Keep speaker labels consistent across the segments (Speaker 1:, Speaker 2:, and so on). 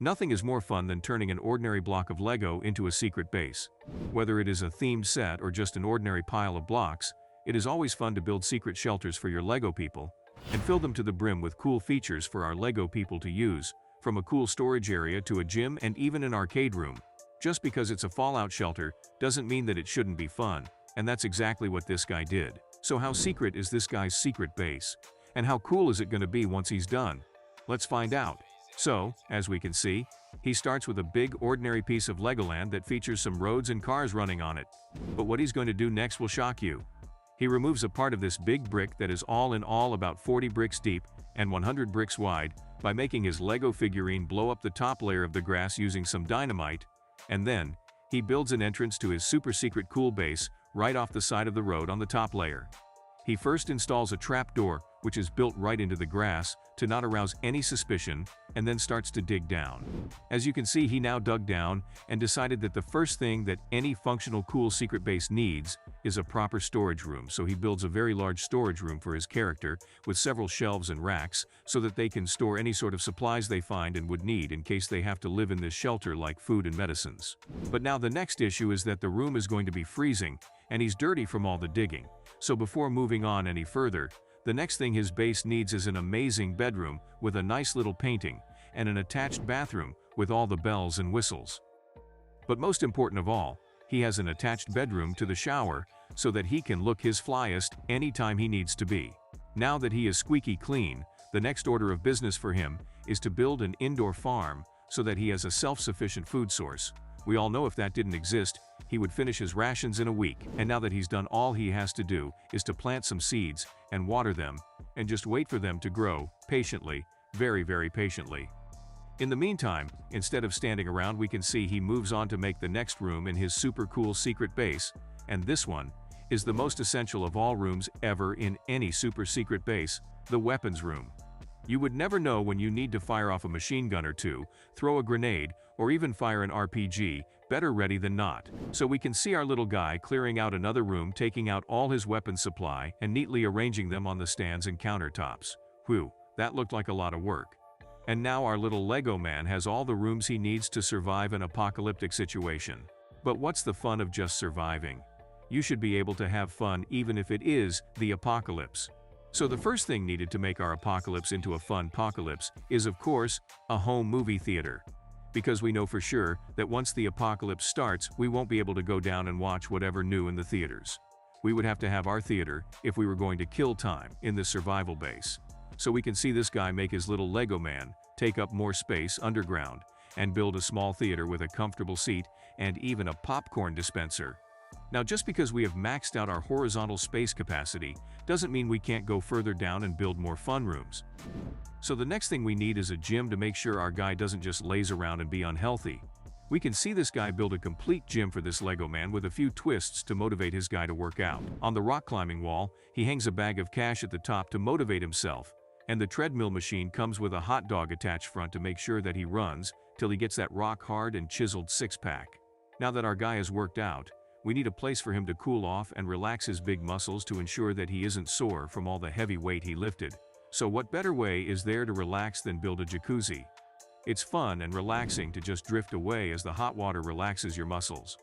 Speaker 1: Nothing is more fun than turning an ordinary block of Lego into a secret base. Whether it is a themed set or just an ordinary pile of blocks, it is always fun to build secret shelters for your Lego people and fill them to the brim with cool features for our Lego people to use, from a cool storage area to a gym and even an arcade room. Just because it's a fallout shelter doesn't mean that it shouldn't be fun, and that's exactly what this guy did. So how secret is this guy's secret base? And how cool is it going to be once he's done? Let's find out. So, as we can see, he starts with a big ordinary piece of Legoland that features some roads and cars running on it. But what he's going to do next will shock you. He removes a part of this big brick that is all in all about 40 bricks deep and 100 bricks wide by making his Lego figurine blow up the top layer of the grass using some dynamite, and then he builds an entrance to his super secret cool base right off the side of the road on the top layer. He first installs a trapdoor, which is built right into the grass to not arouse any suspicion, and then starts to dig down. As you can see, he now dug down and decided that the first thing that any functional cool secret base needs is a proper storage room, so he builds a very large storage room for his character with several shelves and racks so that they can store any sort of supplies they find and would need in case they have to live in this shelter, like food and medicines. But now the next issue is that the room is going to be freezing and he's dirty from all the digging. So before moving on any further, the next thing his base needs is an amazing bedroom with a nice little painting and an attached bathroom with all the bells and whistles. But most important of all, he has an attached bedroom to the shower so that he can look his flyest anytime he needs to be. Now that he is squeaky clean, the next order of business for him is to build an indoor farm so that he has a self-sufficient food source. We all know if that didn't exist, he would finish his rations in a week, and now that he's done, all he has to do is to plant some seeds and water them, and just wait for them to grow, patiently, very, very patiently. In the meantime, instead of standing around, we can see he moves on to make the next room in his super cool secret base, and this one is the most essential of all rooms ever in any super secret base, the weapons room. You would never know when you need to fire off a machine gun or two, throw a grenade, or even fire an RPG, better ready than not. So we can see our little guy clearing out another room, taking out all his weapon supply and neatly arranging them on the stands and countertops. Whew, that looked like a lot of work. And now our little Lego man has all the rooms he needs to survive an apocalyptic situation. But what's the fun of just surviving? You should be able to have fun even if it is the apocalypse. So the first thing needed to make our apocalypse into a fun apocalypse is, of course, a home movie theater. Because we know for sure that once the apocalypse starts, we won't be able to go down and watch whatever new in the theaters. We would have to have our theater if we were going to kill time in this survival base. So we can see this guy make his little Lego man take up more space underground and build a small theater with a comfortable seat and even a popcorn dispenser. Now, just because we have maxed out our horizontal space capacity doesn't mean we can't go further down and build more fun rooms. So the next thing we need is a gym to make sure our guy doesn't just laze around and be unhealthy. We can see this guy build a complete gym for this Lego man with a few twists to motivate his guy to work out. On the rock climbing wall, he hangs a bag of cash at the top to motivate himself, and the treadmill machine comes with a hot dog attached front to make sure that he runs till he gets that rock hard and chiseled six-pack. Now that our guy has worked out, we need a place for him to cool off and relax his big muscles to ensure that he isn't sore from all the heavy weight he lifted. So what better way is there to relax than build a jacuzzi? It's fun and relaxing to just drift away as the hot water relaxes your muscles.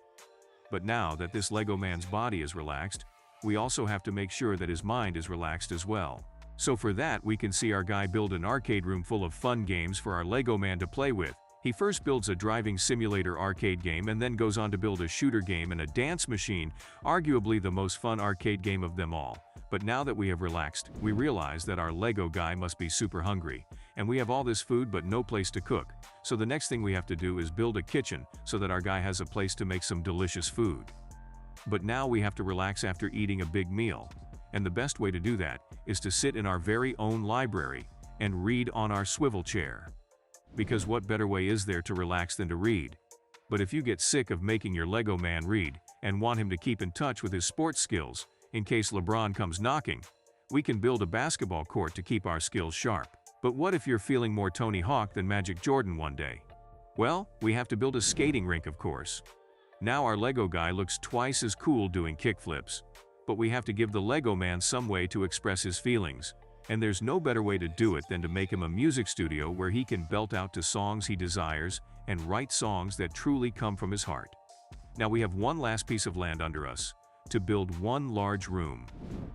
Speaker 1: But now that this Lego man's body is relaxed, we also have to make sure that his mind is relaxed as well. So for that, we can see our guy build an arcade room full of fun games for our Lego man to play with. He first builds a driving simulator arcade game and then goes on to build a shooter game and a dance machine, arguably the most fun arcade game of them all. But now that we have relaxed, we realize that our Lego guy must be super hungry, and we have all this food but no place to cook. So the next thing we have to do is build a kitchen so that our guy has a place to make some delicious food. But now we have to relax after eating a big meal, and the best way to do that is to sit in our very own library and read on our swivel chair. Because what better way is there to relax than to read? But if you get sick of making your Lego man read and want him to keep in touch with his sports skills in case LeBron comes knocking, we can build a basketball court to keep our skills sharp. But what if you're feeling more Tony Hawk than Magic Jordan one day? Well, we have to build a skating rink, of course. Now our Lego guy looks twice as cool doing kickflips. But we have to give the Lego man some way to express his feelings. And there's no better way to do it than to make him a music studio where he can belt out to songs he desires and write songs that truly come from his heart. Now we have one last piece of land under us to build one large room.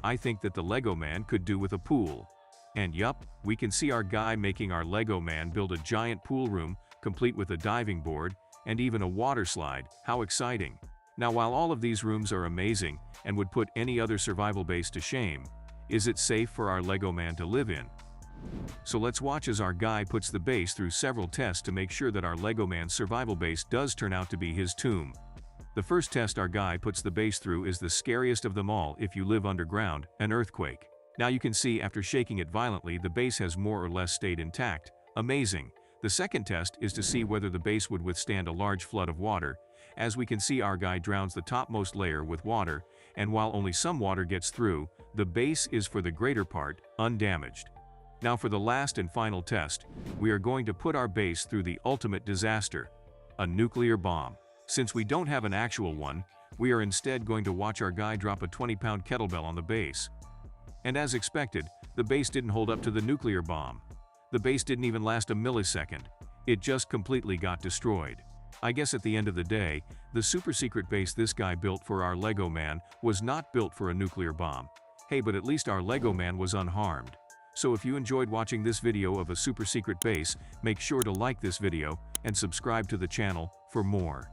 Speaker 1: I think that the Lego man could do with a pool. And yup, we can see our guy making our Lego man build a giant pool room complete with a diving board and even a water slide. How exciting! Now while all of these rooms are amazing and would put any other survival base to shame, is it safe for our Lego man to live in? So let's watch as our guy puts the base through several tests to make sure that our Lego man's survival base does turn out to be his tomb. The first test our guy puts the base through is the scariest of them all if you live underground, an earthquake. Now you can see after shaking it violently the base has more or less stayed intact. Amazing! The second test is to see whether the base would withstand a large flood of water. As we can see, our guy drowns the topmost layer with water, and while only some water gets through, the base is for the greater part undamaged. Now for the last and final test, we are going to put our base through the ultimate disaster, a nuclear bomb. Since we don't have an actual one, we are instead going to watch our guy drop a 20-pound kettlebell on the base. And as expected, the base didn't hold up to the nuclear bomb. The base didn't even last a millisecond. It just completely got destroyed. I guess at the end of the day, the super secret base this guy built for our Lego man was not built for a nuclear bomb. Hey, but at least our Lego man was unharmed. So if you enjoyed watching this video of a super secret base, make sure to like this video and subscribe to the channel for more.